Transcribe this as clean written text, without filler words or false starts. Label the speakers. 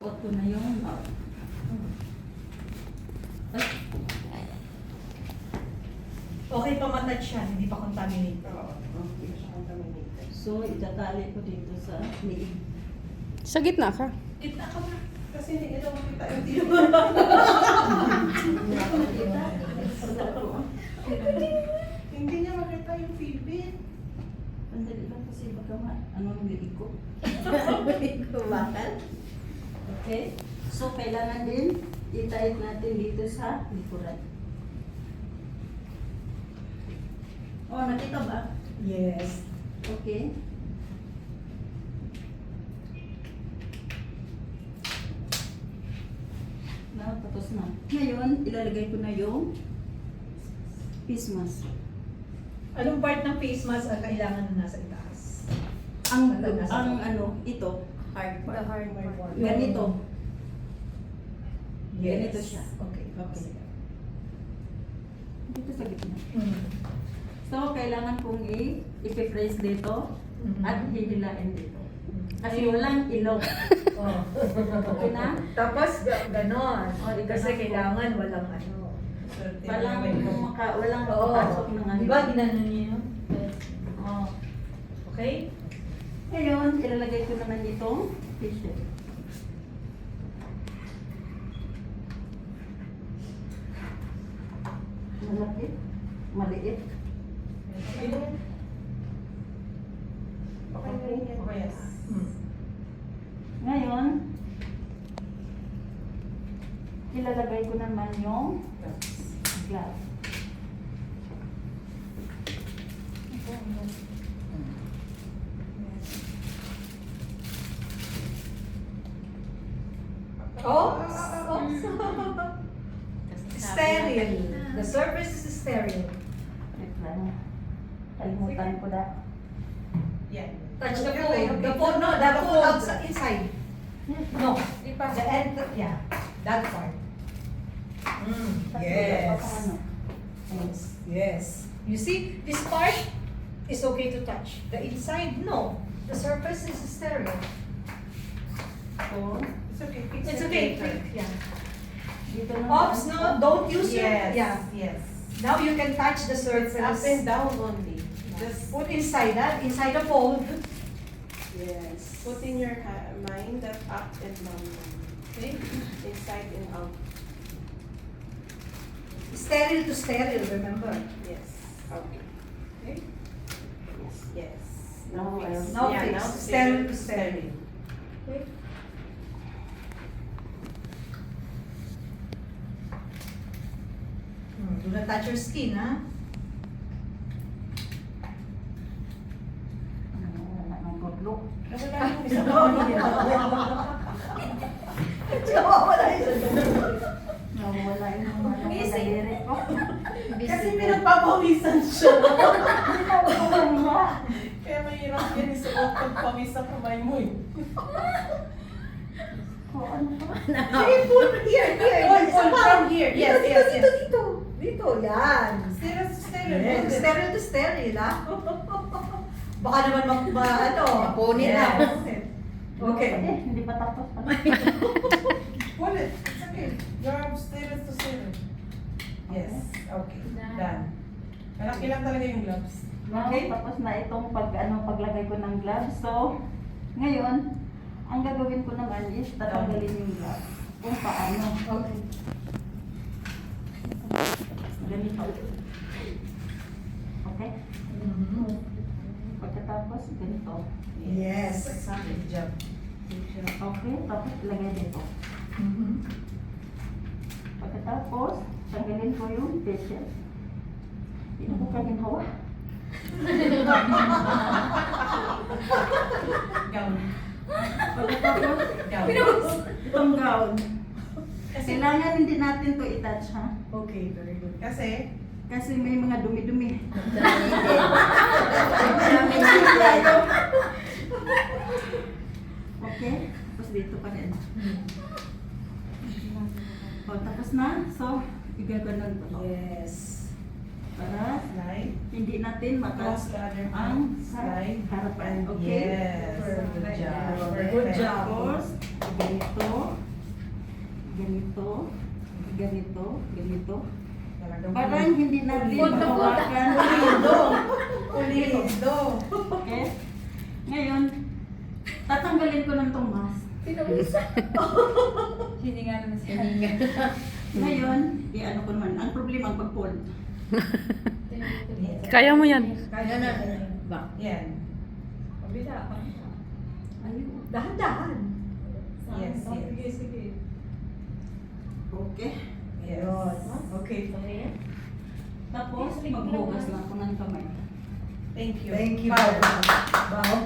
Speaker 1: Ito na yung
Speaker 2: Okay pa matouch siya, hindi pa contaminated.
Speaker 3: Hindi siya contaminated.
Speaker 1: so itatali ko dito sa liig.
Speaker 4: Sa gitna ka.
Speaker 2: Kita ka ba?
Speaker 3: Kasi hindi ito makita yung tilo. Hindi niya makita yung Philippine.
Speaker 1: Pandali lang kasi baka anong liig ko.
Speaker 4: Bakal?
Speaker 1: Okay? So kailangan din itahit natin dito sa likuran. Oh, nakita ba?
Speaker 2: Yes.
Speaker 1: Okay. Now, tapos na. Ngayon, ilalagay ko na yung face mask.
Speaker 2: Anong part ng face mask ang kailangan na nasa itaas?
Speaker 1: Ang
Speaker 2: Nasa-
Speaker 1: ano, ito,
Speaker 4: Hard part. The hard part.
Speaker 1: ganito. Ganito siya.
Speaker 2: Okay.
Speaker 1: Okay. Dito sa gitna.
Speaker 2: Mm.
Speaker 1: So, kailangan kong i-press dito
Speaker 2: Mhm.
Speaker 1: at hihilain dito. Kasi
Speaker 2: Ayun.
Speaker 1: walang ilong.
Speaker 2: Oh.
Speaker 1: Okay na?
Speaker 2: Tapos ganon.
Speaker 1: Oh,
Speaker 2: Kasi
Speaker 1: ganon po.
Speaker 2: kailangan walang ano.
Speaker 1: Walang, walang
Speaker 2: Oo.
Speaker 1: papasok ng ano.
Speaker 2: Di ba ginanon niyo yun?
Speaker 1: Oh.
Speaker 2: Okay?
Speaker 1: Ngayon, ilalagay ko naman itong t-shirt. Malaki, maliit.
Speaker 3: Okay na yan. Okay na rin yan.
Speaker 2: Okay.
Speaker 3: Yes.
Speaker 2: Mm.
Speaker 1: Ngayon, ilalagay ko naman yung glove.
Speaker 2: Oh, sterile. The surface is sterile.
Speaker 1: Wait lang. Kalimutan ko na.
Speaker 3: Yan.
Speaker 2: Touch the
Speaker 3: Okay,
Speaker 2: fold.
Speaker 3: okay.
Speaker 2: The fold, no, the fold outside, inside. No,
Speaker 3: Di pa.
Speaker 2: the end, yeah, that part.
Speaker 1: Tapos
Speaker 2: Yes.
Speaker 1: wala pa kung ano.
Speaker 2: Yes, yes. You see, this part is okay to touch. The inside, no. The surface is sterile.
Speaker 1: So,
Speaker 3: It's okay.
Speaker 2: It's okay. Yeah.
Speaker 1: dito na.
Speaker 2: Oops, no, don't use your,
Speaker 3: Yes.
Speaker 2: yeah.
Speaker 3: Yes.
Speaker 2: Now you can touch the
Speaker 3: It's
Speaker 2: surface.
Speaker 3: up and down only. Just
Speaker 2: Put inside that, inside the fold.
Speaker 3: yes. Put in your mind that up and down only. Okay? Inside and out.
Speaker 2: Sterile to sterile, remember.
Speaker 3: Yes. Okay. Okay?
Speaker 1: Yes.
Speaker 3: Yes.
Speaker 1: Now,
Speaker 3: fix.
Speaker 2: now
Speaker 3: Yeah,
Speaker 2: fix.
Speaker 3: now
Speaker 2: Sterile to sterile. Okay? Do not touch your skin, ha?
Speaker 1: Wala nang good look.
Speaker 3: Nawala yung isa.
Speaker 2: Wala yun.
Speaker 1: Nawala yung mga
Speaker 2: Busy.
Speaker 1: kadaliri ko.
Speaker 3: Kasi pinagpapawisan siya.
Speaker 1: Nawala.
Speaker 3: Kaya mahirap yan isuot pag pawis sa kamay mo eh.
Speaker 1: Kung ano pa.
Speaker 2: Sige, pull here, here.
Speaker 3: Pull,
Speaker 2: Isa
Speaker 3: pull
Speaker 2: pa.
Speaker 3: from here. Yes,
Speaker 2: Dito,
Speaker 3: yes,
Speaker 2: dito,
Speaker 3: yes.
Speaker 2: dito. Dito, yan.
Speaker 3: Sterile to sterile.
Speaker 2: Yes. Sterile to sterile, ha? Baka naman ano.
Speaker 4: Mapunit na.
Speaker 2: Yes. Okay.
Speaker 1: Eh, hindi pa tapos pa.
Speaker 3: Pull it. It's okay. You're sterile to sterile. Yes. Okay. Done. Malaki lang talaga yung gloves.
Speaker 1: Now,
Speaker 2: Okay.
Speaker 1: tapos na itong paglagay ko ng gloves. So, ngayon, ang gagawin ko naman is tatanggalin yung gloves. Kung paano.
Speaker 2: Okay.
Speaker 1: Ganito. Okay?
Speaker 2: Mhm.
Speaker 1: Pagkatapos, ganito.
Speaker 2: Yes. Good job.
Speaker 1: Okay, tapos ilagay dito.
Speaker 2: Mhm.
Speaker 1: Pagkatapos, tanggalin ko yung t-shirt. Hindi ko kagin hawa.
Speaker 3: Gown.
Speaker 1: Pagkatapos,
Speaker 3: Gown.
Speaker 1: itong gown. Kailangan hindi natin to i-touch, ha?
Speaker 2: Okay, very good.
Speaker 3: Kasi,
Speaker 1: Kasi may mga dumi-dumi. Okay? Tapos dito pa rin. O, tapos na. So, igaganon ko to.
Speaker 2: Yes.
Speaker 1: Para
Speaker 3: Slide.
Speaker 1: hindi natin
Speaker 3: Cross
Speaker 1: makas
Speaker 3: the other
Speaker 1: ang
Speaker 3: hand.
Speaker 1: sa
Speaker 3: Slide.
Speaker 1: harapan.
Speaker 3: And
Speaker 1: Okay?
Speaker 3: yes. Good job.
Speaker 1: Good
Speaker 3: Perfect.
Speaker 1: job. Tapos, ganito, ganito, ganito, ganito.
Speaker 3: Talagang
Speaker 1: Parang hindi natin
Speaker 4: Punta-punta.
Speaker 1: mahawakan.
Speaker 3: Pulido.
Speaker 1: Okay? Ngayon, tatanggalin ko ng itong mask.
Speaker 2: Hininga naman siya.
Speaker 1: Ngayon, i-ano ko naman. Ang problema, ang pag-fold.
Speaker 4: Kaya mo yan.
Speaker 2: Kaya na.
Speaker 4: Ba?
Speaker 3: Yan.
Speaker 2: Pabila.
Speaker 1: Ayun.
Speaker 2: Dahan-dahan.
Speaker 3: Yes, yes.
Speaker 2: Sige, sige.
Speaker 1: Okay.
Speaker 3: Yes.
Speaker 2: Okay.
Speaker 1: Tapos, maghugas na ako ng kamay.
Speaker 3: Thank you.
Speaker 2: Thank you.
Speaker 3: Power.
Speaker 2: Wow.